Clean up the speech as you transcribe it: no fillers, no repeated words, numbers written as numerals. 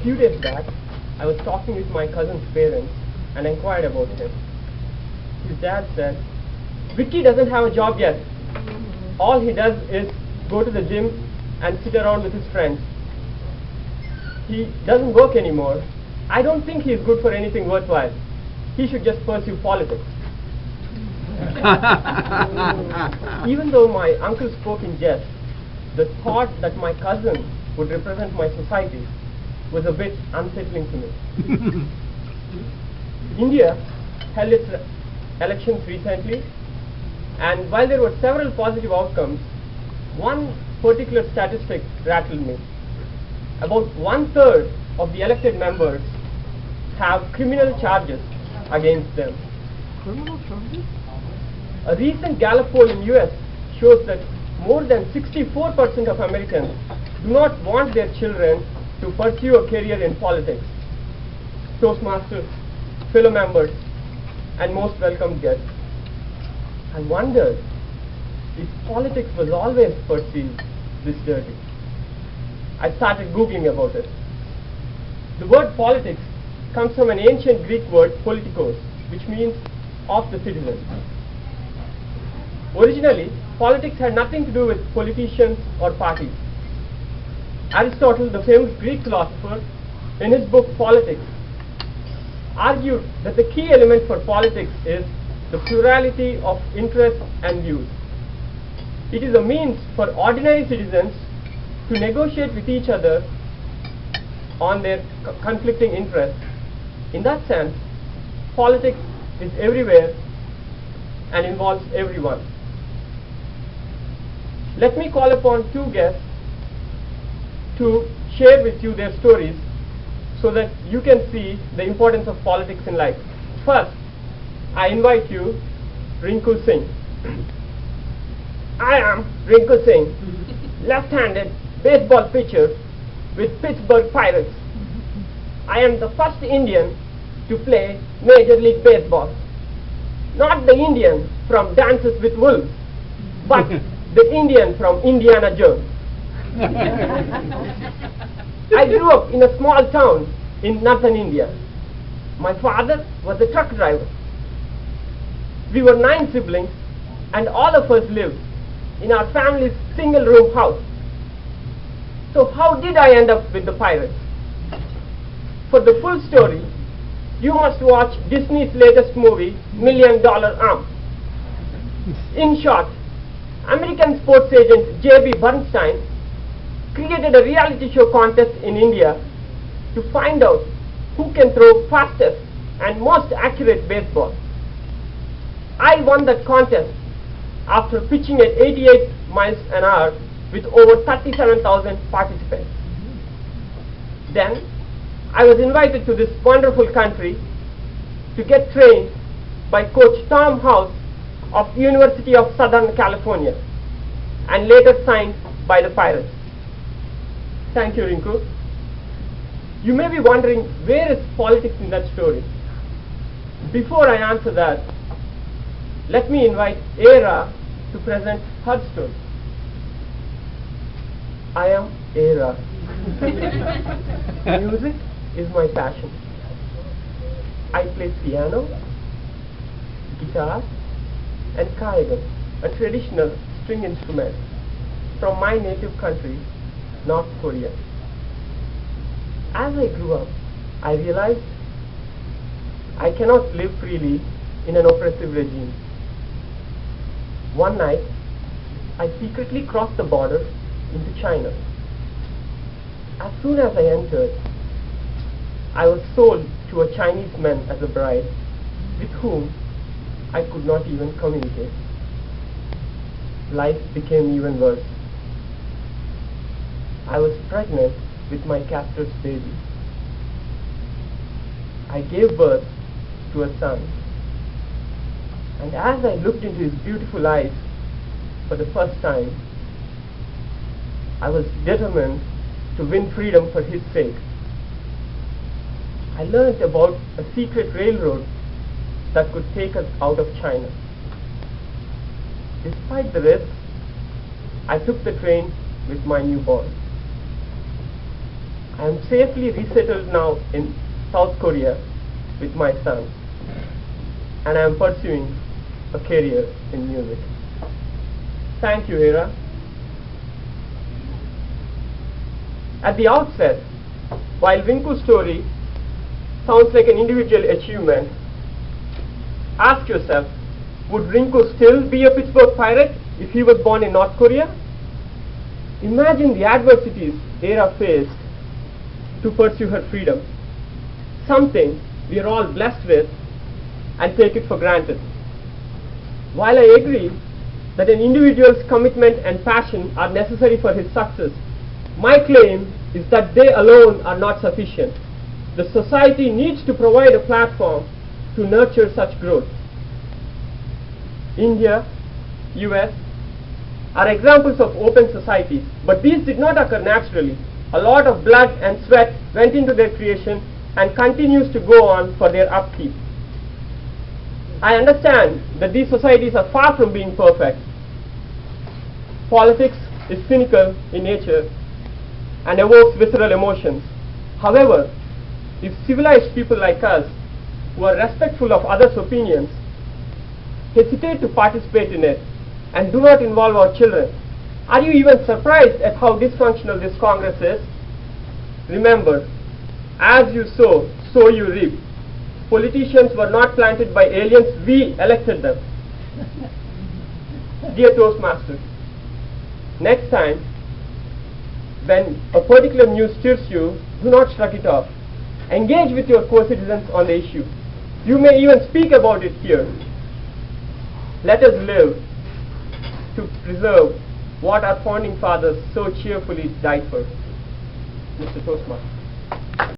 few days back, I was talking with my cousin's parents and inquired about him. His dad said, "Vicky doesn't have a job yet. All he does is go to the gym and sit around with his friends. He doesn't work anymore. I don't think he's good for anything worthwhile. He should just pursue politics." Even though my uncle spoke in jest, the thought that my cousin would represent my society was a bit unsettling to me. India held its elections recently, and while there were several positive outcomes, one particular statistic rattled me. About 1/3 of the elected members have criminal charges against them. Criminal charges? A recent Gallup poll in US shows that more than 64% of Americans do not want their children to pursue a career in politics. Toastmasters, fellow members, and most welcome guests, I wondered if politics was always perceived this dirty. I started Googling about it. The word politics comes from an ancient Greek word politikos, which means of the citizen. Originally, politics had nothing to do with politicians or parties. Aristotle, the famous Greek philosopher, in his book Politics, argued that the key element for politics is the plurality of interests and views. It is a means for ordinary citizens to negotiate with each other on their conflicting interests. In that sense, politics is everywhere and involves everyone. Let me call upon two guests to share with you their stories so that you can see the importance of politics in life. First, I invite you, Rinku Singh. I am Rinku Singh, left-handed baseball pitcher with Pittsburgh Pirates. I am the first Indian to play Major League Baseball. Not the Indian from Dances with Wolves, but the Indian from Indiana Jones. I grew up in a small town in northern India. My father was a truck driver. We were 9 siblings, and all of us lived in our family's single-room house. So how did I end up with the Pirates? For the full story, you must watch Disney's latest movie, $1 Million Arm. In short, American sports agent J.B. Bernstein created a reality show contest in India to find out who can throw fastest and most accurate baseball. I won that contest after pitching at 88 miles an hour with over 37,000 participants. Then I was invited to this wonderful country to get trained by Coach Tom House of University of Southern California and later signed by the Pirates. Thank you, Rinku. You may be wondering, where is politics in that story? Before I answer that, let me invite Era to present her story. I am Era. Music is my passion. I play piano, guitar, and kayagam, a traditional string instrument from my native country, North Korea. As I grew up, I realized I cannot live freely in an oppressive regime. One night, I secretly crossed the border into China. As soon as I entered, I was sold to a Chinese man as a bride, with whom I could not even communicate. Life became even worse. I was pregnant with my captor's baby. I gave birth to a son. And as I looked into his beautiful eyes for the first time, I was determined to win freedom for his sake. I learned about a secret railroad that could take us out of China. Despite the risk, I took the train with my newborn. I am safely resettled now in South Korea with my son, and I am pursuing a career in music. Thank you, Hera. At the outset, while Rinku's story sounds like an individual achievement, ask yourself, would Rinku still be a Pittsburgh Pirate if he was born in North Korea? Imagine the adversities Hera faced to pursue her freedom, something we are all blessed with and take it for granted. While I agree that an individual's commitment and passion are necessary for his success, my claim is that they alone are not sufficient. The society needs to provide a platform to nurture such growth. India, US are examples of open societies, but these did not occur naturally. A lot of blood and sweat went into their creation and continues to go on for their upkeep. I understand that these societies are far from being perfect. Politics is cynical in nature and evokes visceral emotions. However, if civilized people like us, who are respectful of others' opinions, hesitate to participate in it and do not involve our children, are you even surprised at how dysfunctional this Congress is? Remember, as you sow, so you reap. Politicians were not planted by aliens, we elected them. Dear Toastmasters, next time, when a particular news stirs you, do not shrug it off. Engage with your co-citizens on the issue. You may even speak about it here. Let us live to preserve what our founding fathers so cheerfully died for. Mr. Toastmaster.